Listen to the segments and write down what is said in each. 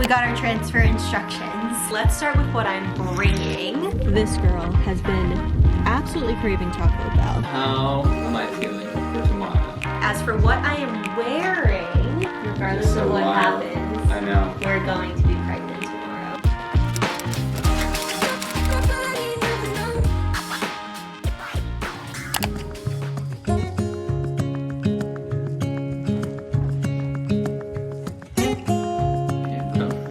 We got our transfer instructions. Let's start with what I'm bringing. This girl has been absolutely craving Taco Bell. How am I feeling for tomorrow? As for what I am wearing, regardless of what happens, I know. we're going to be pregnant tomorrow.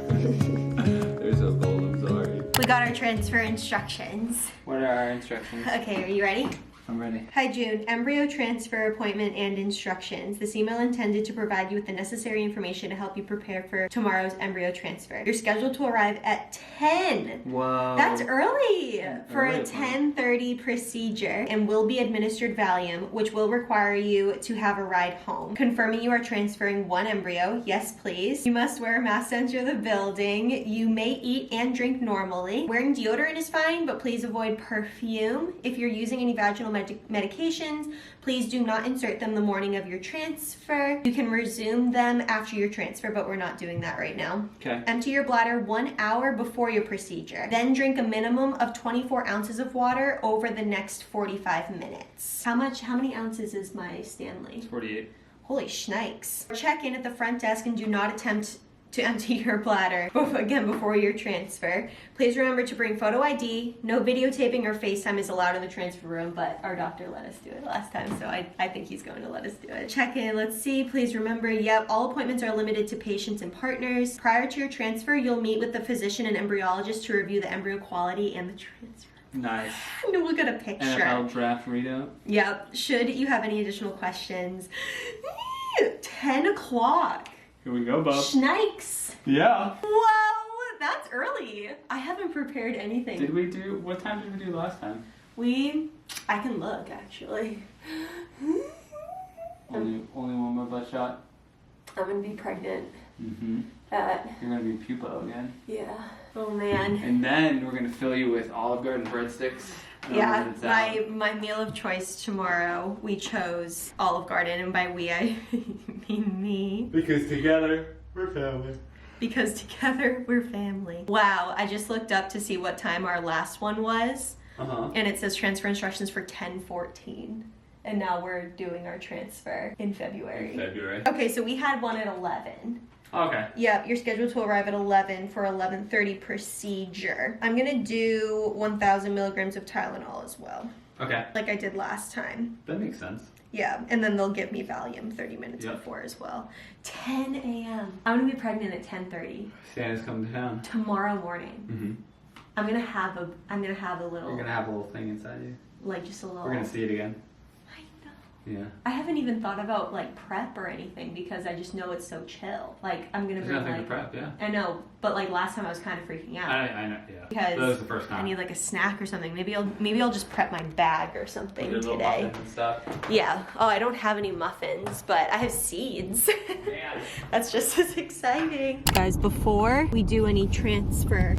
They're so cold, I'm sorry. We got our transfer instructions. What are our instructions? Okay, are you ready? I'm ready. Hi June, embryo transfer appointment and instructions. This email intended to provide you with the necessary information to help you prepare for tomorrow's embryo transfer. You're scheduled to arrive at 10. Whoa. That's early for a Early. 10:30 procedure and will be administered Valium, which will require you to have a ride home. Confirming you are transferring one embryo. Yes, please. You must wear a mask to enter the building. You may eat and drink normally. Wearing deodorant is fine, but please avoid perfume. If you're using any vaginal medications, please do not insert them the morning of your transfer. You can resume them after your transfer, but we're not doing that right now. Okay. Empty your bladder 1 hour before your procedure. Then drink a minimum of 24 ounces of water over the next 45 minutes. How many ounces is my Stanley? 48. Holy shnikes. Check in at the front desk and do not attempt to empty your bladder again before your transfer. Please remember to bring photo ID. No videotaping or FaceTime is allowed in the transfer room, but our doctor let us do it last time, so I think he's going to let us do it. Check in, let's see. Please remember, yep, all appointments are limited to patients and partners. Prior to your transfer, you'll meet with the physician and embryologist to review the embryo quality and the transfer. Nice. And we'll get a picture. NFL draft readout. Yep, should you have any additional questions. 10 o'clock. Here we go, Bob. Schnikes. Yeah. Whoa, that's early. I haven't prepared anything. What time did we do last time? I can look actually. Only one more butt shot. I'm gonna be pregnant Mm-hmm. at, You're gonna be pupo again. yeah. Oh man. And then we're gonna fill you with Olive Garden breadsticks. and Yeah, unlimited salad. my meal of choice tomorrow, we chose Olive Garden, and by we I mean me. Because together, we're family. Because together we're family. Wow, I just looked up to see what time our last one was, Uh-huh. and it says transfer instructions for 10:14. And now we're doing our transfer in February. Okay, so we had one at 11. Okay. Yep, you're scheduled to arrive at 11 for 11:30 procedure. I'm gonna do 1,000 milligrams of Tylenol as well, Okay. like I did last time. That makes sense. Yeah, and then they'll give me Valium 30 minutes Yep. before as well. 10 a.m. I'm gonna be pregnant at 10:30 Santa's come to town. tomorrow morning. Mm-hmm. I'm gonna have a little, You're gonna have a little thing inside you. like just a little. We're gonna see it again. I know. Yeah. I haven't even thought about like prep or anything because I just know it's so chill. Like I'm gonna There's bring nothing like. to prep, yeah. I know, but like last time I was kind of freaking out. I know, yeah. Because that was the first time. I need like a snack or something. Maybe I'll just prep my bag or something Your little today. muffins and stuff. Yeah. Oh, I don't have any muffins, but I have seeds. Yeah. That's just as exciting. Guys, before we do any transfer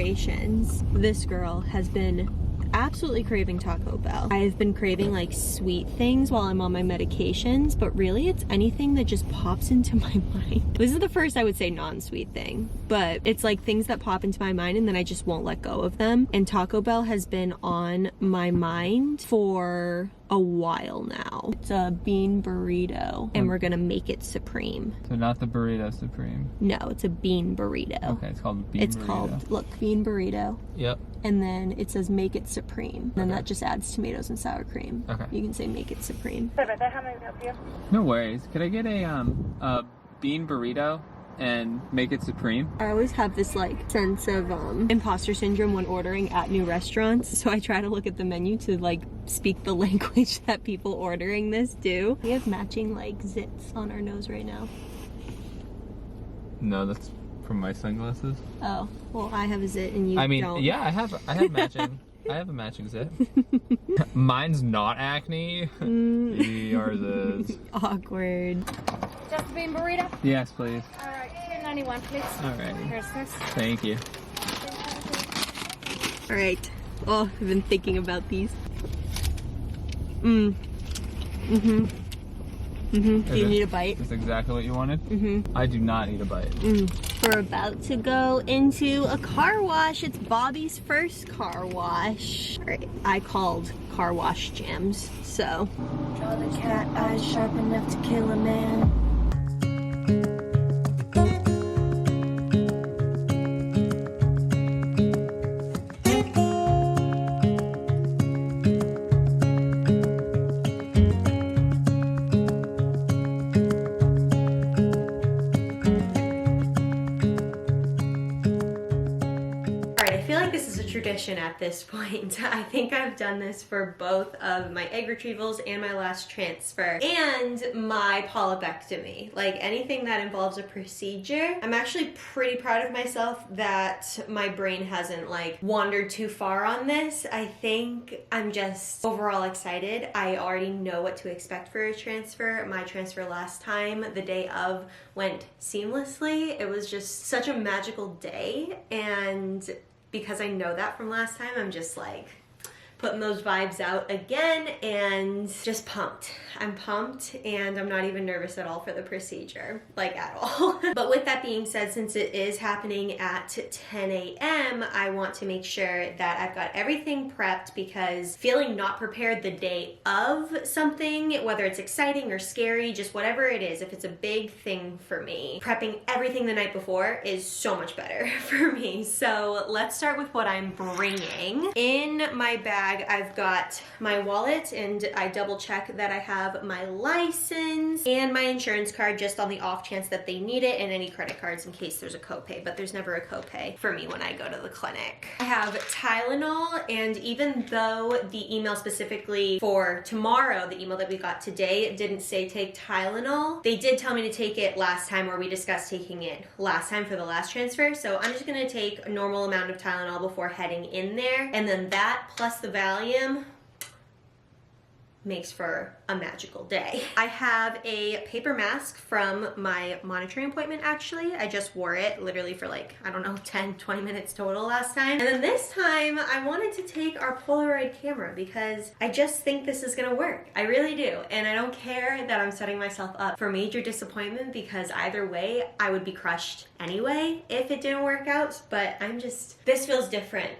preparations, this girl has been absolutely craving Taco Bell. I have been craving like sweet things while I'm on my medications, but really it's anything that just pops into my mind. This is the first, I would say, non-sweet thing, but it's like things that pop into my mind and then I just won't let go of them. And Taco Bell has been on my mind for a while now. It's a bean burrito and we're gonna make it supreme. So not the burrito supreme. No, it's a bean burrito. Okay, it's called bean It's burrito. called, look, bean burrito. Yep. And then it says make it supreme. Then Okay. that just adds tomatoes and sour cream. Okay. You can say make it supreme. Sorry about that. How may I help you? No worries. Could I get a bean burrito and make it supreme? I always have this like sense of imposter syndrome when ordering at new restaurants. So I try to look at the menu to like speak the language that people ordering this do. We have matching like zits on our nose right now. No, that's from my sunglasses. Oh, well I have a zit and you I mean, don't. yeah, I have matching. I have a matching zit. Mine's not acne. Yours is. Awkward. Just a bean burrito? Yes, please. All right, $2.91, please. Alrighty. Here's this. Thank you. All right. Oh, I've been thinking about these. Do you need a bite? That's exactly what you wanted? I do not need a bite. We're about to go into a car wash. It's Bobby's first car wash. All right, I called car wash jams, so. Draw the cat eyes sharp enough to kill a man. Tradition at this point. I think I've done this for both of my egg retrievals and my last transfer and my polypectomy. Like anything that involves a procedure, I'm actually pretty proud of myself that my brain hasn't like wandered too far on this. I think I'm just overall excited. I already know what to expect for a transfer. My transfer last time, the day of, went seamlessly. It was just such a magical day, and because I know that from last time, I'm just like putting those vibes out again and just pumped. I'm pumped and I'm not even nervous at all for the procedure, like at all. But with that being said, since it is happening at 10 a.m., I want to make sure that I've got everything prepped, because feeling not prepared the day of something, whether it's exciting or scary, just whatever it is, if it's a big thing for me, prepping everything the night before is so much better for me. So let's start with what I'm bringing. In my bag, I've got my wallet, and I double check that I have my license and my insurance card just on the off chance that they need it, and any credit cards in case there's a copay, but there's never a copay for me when I go to the clinic. I have Tylenol, and even though the email specifically for tomorrow, the email that we got today, didn't say take Tylenol, they did tell me to take it last time, or we discussed taking it last time for the last transfer. So I'm just gonna take a normal amount of Tylenol before heading in there, and then that plus the Valium makes for a magical day. I have a paper mask from my monitoring appointment, actually. I just wore it literally for like, I don't know, 10, 20 minutes total last time. And then this time I wanted to take our Polaroid camera because I just think this is gonna work. I really do. And I don't care that I'm setting myself up for major disappointment, because either way, I would be crushed anyway if it didn't work out. But this feels different.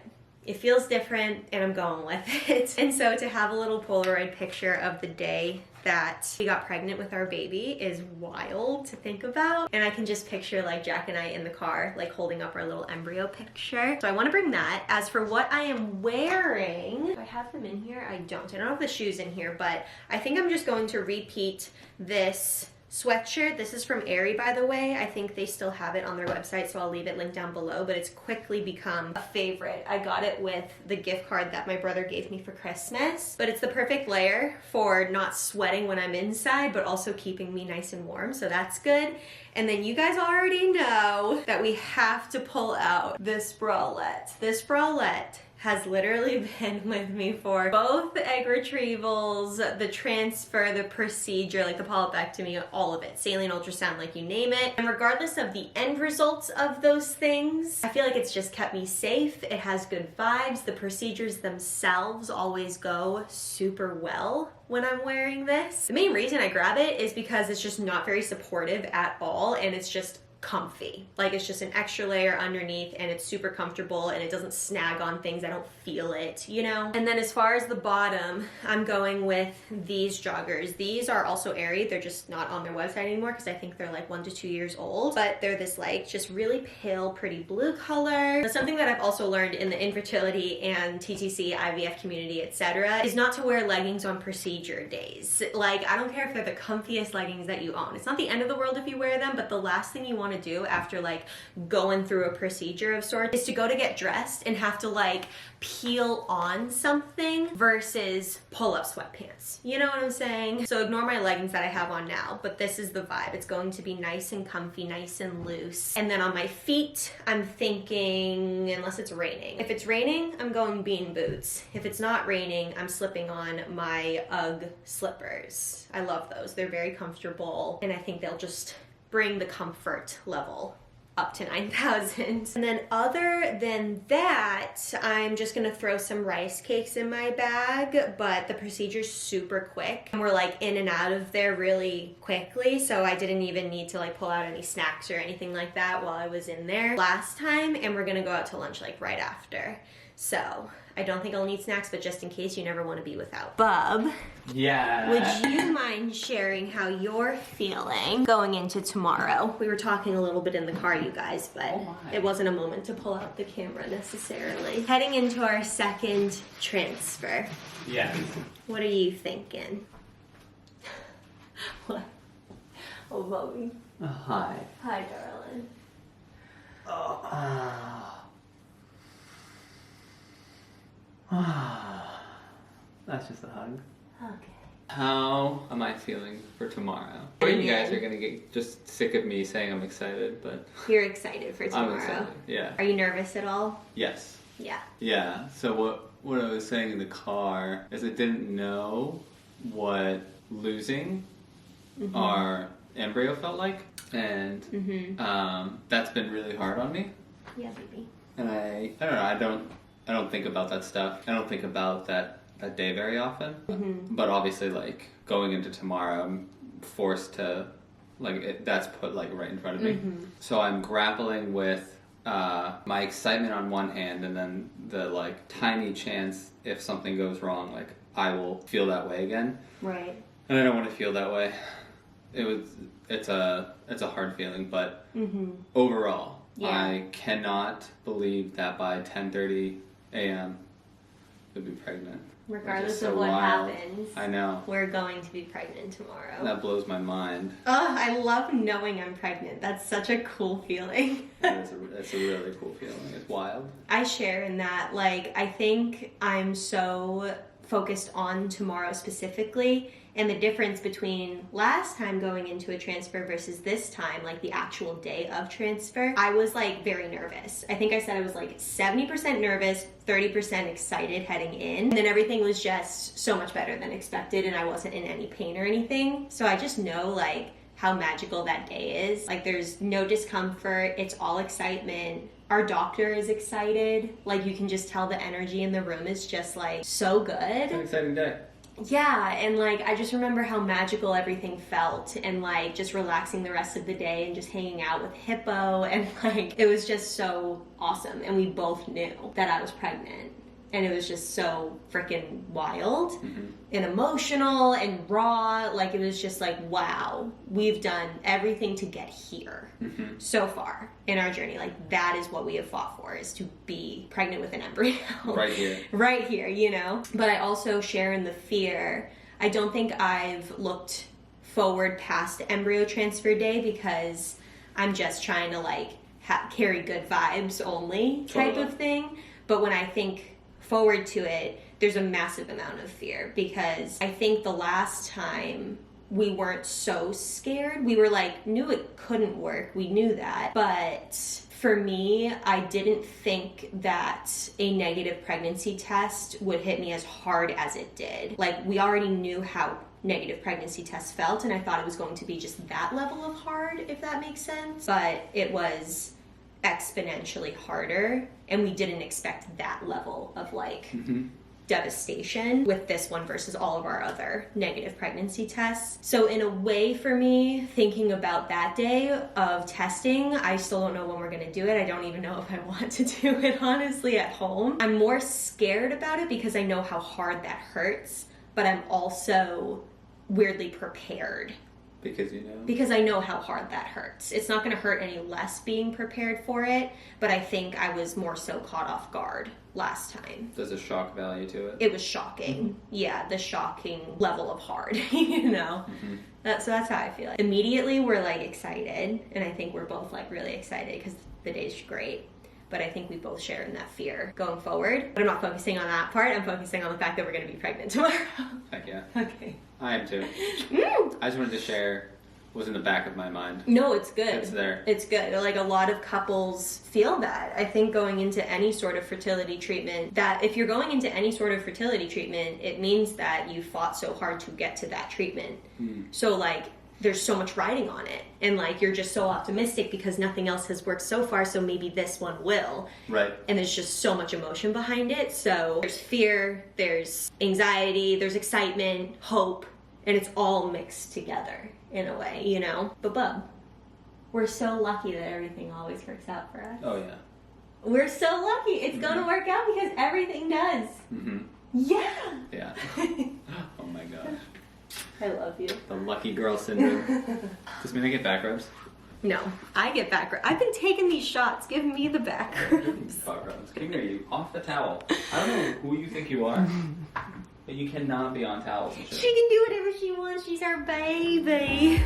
It feels different, and I'm going with it. And so to have a little Polaroid picture of the day that we got pregnant with our baby is wild to think about. And I can just picture like Jack and I in the car, like holding up our little embryo picture. So I want to bring that. As for what I am wearing, do I have them in here? I don't have the shoes in here, but I think I'm just going to repeat this sweatshirt. This is from Aerie, by the way. I think they still have it on their website, so I'll leave it linked down below, but it's quickly become a favorite. I got it with the gift card that my brother gave me for Christmas, but it's the perfect layer for not sweating when I'm inside, but also keeping me nice and warm, so that's good. And then you guys already know that we have to pull out this bralette. This bralette has literally been with me for both egg retrievals, the transfer, the procedure, like the polypectomy, all of it, saline ultrasound, like you name it. And regardless of the end results of those things, I feel like it's just kept me safe. It has good vibes. The procedures themselves always go super well when I'm wearing this. The main reason I grab it is because it's just not very supportive at all, and it's just comfy. Like, it's just an extra layer underneath, and it's super comfortable, and it doesn't snag on things. I don't feel it, you know? And then as far as the bottom, I'm going with these joggers. These are also Aerie. They're just not on their website anymore because I think they're like 1 to 2 years old, but they're this like just really pale, pretty blue color. But something that I've also learned in the infertility and TTC, IVF community, etc., is not to wear leggings on procedure days. Like, I don't care if they're the comfiest leggings that you own. It's not the end of the world if you wear them, but the last thing you want to do after like going through a procedure of sorts is to go to get dressed and have to like peel on something versus pull up sweatpants. You know what I'm saying? So ignore my leggings that I have on now, but this is the vibe. It's going to be nice and comfy, nice and loose. And then on my feet, I'm thinking, unless it's raining. If it's raining, I'm going bean boots. If it's not raining, I'm slipping on my UGG slippers. I love those. They're very comfortable, and I think they'll just bring the comfort level up to 9,000. And then other than that, I'm just gonna throw some rice cakes in my bag, but the procedure's super quick. And we're like in and out of there really quickly, so I didn't even need to like pull out any snacks or anything like that while I was in there last time, and we're gonna go out to lunch like right after. So I don't think I'll need snacks, but just in case, you never want to be without. Bub, Yeah. would you mind sharing how you're feeling going into tomorrow? We were talking a little bit in the car, you guys, but Oh my. it wasn't a moment to pull out the camera necessarily. Heading into our second transfer, Yes. what are you thinking? What? Oh, Bobby. Hi. Hi, darling. That's just a hug. Okay. How am I feeling for tomorrow? Or you guys are gonna get just sick of me saying I'm excited, but You're excited for tomorrow. I'm excited. Yeah. Are you nervous at all? Yes. Yeah. Yeah. So what I was saying in the car is I didn't know what losing our embryo felt like, and that's been really hard on me. Yeah, baby. And I don't know. I don't think about that stuff. I don't think about that day very often. But obviously, like going into tomorrow, I'm forced to that's put like right in front of me. So I'm grappling with my excitement on one hand, and then the like tiny chance if something goes wrong, like I will feel that way again. Right. And I don't want to feel that way. It's a hard feeling, but overall, Yeah. I cannot believe that by 10:30 a.m. I'll be pregnant. Regardless so of what wild. happens, I know. we're going to be pregnant tomorrow. That blows my mind. Oh, I love knowing I'm pregnant. That's such a cool feeling. It's a really cool feeling. It's wild. I share in that. Like, I think I'm so focused on tomorrow specifically, and the difference between last time going into a transfer versus this time, like the actual day of transfer, I was like very nervous. I think I said I was like 70% nervous, 30% excited heading in, and then everything was just so much better than expected, and I wasn't in any pain or anything. So I just know like how magical that day is. Like, there's no discomfort, it's all excitement. Our doctor is excited. Like, you can just tell the energy in the room is just like so It's an good. exciting day. Yeah, and like I just remember how magical everything felt, and like just relaxing the rest of the day and just hanging out with Hippo, and like it was just so awesome. And we both knew that I was pregnant, and it was just so freaking wild and emotional and raw. Like, it was just like, wow, we've done everything to get here so far in our journey. Like, that is what we have fought for, is to be pregnant with an embryo. Right here. Right here, you know? But I also share in the fear. I don't think I've looked forward past embryo transfer day, because I'm just trying to like carry good vibes only type Totally. of thing. But when I think forward to it, there's a massive amount of fear, because I think the last time we weren't so scared. We were like, knew it couldn't work. We knew that. But for me, I didn't think that a negative pregnancy test would hit me as hard as it did. Like, we already knew how negative pregnancy tests felt, and I thought it was going to be just that level of hard, if that makes sense. But it was exponentially harder, and we didn't expect that level of like devastation with this one versus all of our other negative pregnancy tests. So in a way, for me, thinking about that day of testing, I still don't know when we're gonna do it. I don't even know if I want to do it, honestly, at home. I'm more scared about it because I know how hard that hurts, but I'm also weirdly prepared. Because you know? Because I know how hard that hurts. It's not going to hurt any less being prepared for it, but I think I was more so caught off guard last time. There's a shock value to it. It was shocking. Yeah, the shocking level of hard, you know? So that's how I feel. Immediately, we're like excited, and I think we're both like really excited because the day's great. But I think we both share in that fear going forward. But I'm not focusing on that part. I'm focusing on the fact that we're going to be pregnant tomorrow. Heck yeah. Okay. I am too. I just wanted to share what was in the back of my mind. No, it's good. It's there. It's good. Like, a lot of couples feel that. I think going into any sort of fertility treatment, that if you're going into any sort of fertility treatment, it means that you fought so hard to get to that treatment. So like, there's so much riding on it, and like you're just so optimistic because nothing else has worked so far, so maybe this one will. Right. And there's just so much emotion behind it. So there's fear, there's anxiety, there's excitement, hope, and it's all mixed together in a way, you know? But bub, we're so lucky that everything always works out for us. Oh yeah. We're so lucky. It's gonna work out because everything does. Mm-hmm. Yeah. Yeah. Oh my gosh. I love you. The lucky girl syndrome. Does mean I get back rubs? No, I get back rubs. I've been taking these shots. Give me the back rubs. Back rubs. King, are you off the towel? I don't know who you think you are, but you cannot be on towels and shit. She can do whatever she wants. She's our baby.